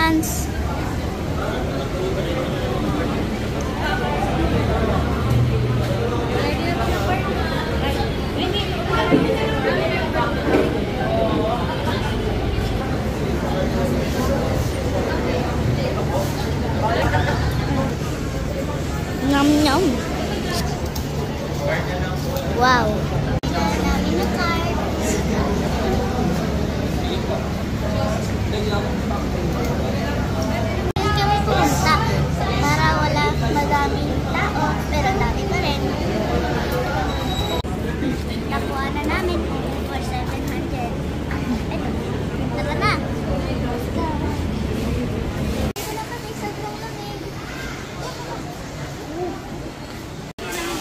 entrance. Nom nom. Wow. Namin na card. Kami pumunta para wala madaming tao, pero dami pa rin. Nakuha na namin for 700. Ay, tara na. Let's go.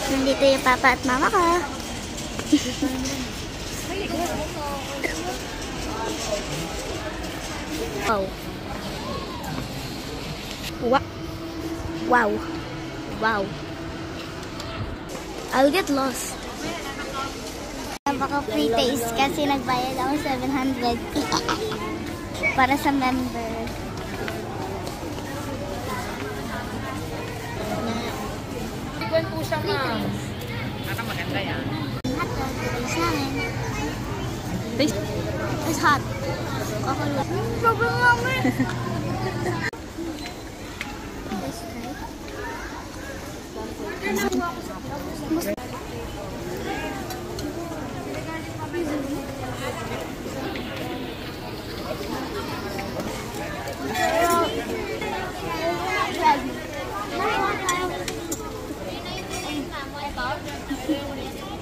Nandito yung papa at mama ko. Wow. Wow. Wow. I'll get lost. Baka free taste kasi nagbayad ako 700 para sa member. Tikman po siya, ma'am. Maganda yan. Hot dog. Taste namin. Taste? It's hot. Sobrang namin.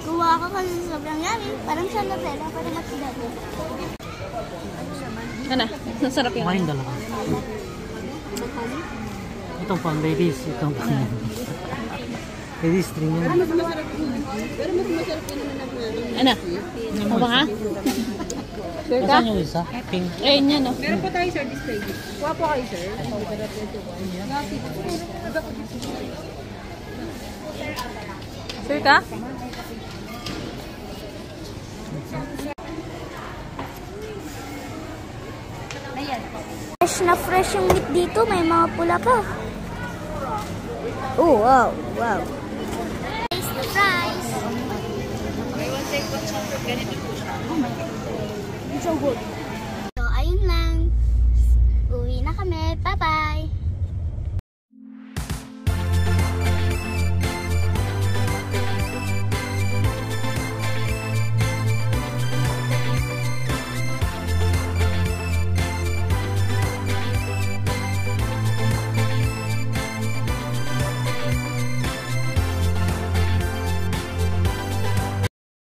Kuha ako kasi sobrang yummy. Parang sa Nutella, parang matidado. Ano? Nasarap yung Kumain dalawa. Itong pang ladies, itong pang ladies string yan. ano? Ano ba nga? Sure ka? Nasaan yung isa? Pink. Eh, yan no. Meron po tayo, sir, display. Kuha po kayo, sir. Sure ka? Fresh na fresh yung meat dito. May mga pula pa. Oh, wow. Wow. Taste the fries. Okay, one take one chocolate. Ganito po siya. So good. So, ayun lang. Uwi na kami. Bye-bye.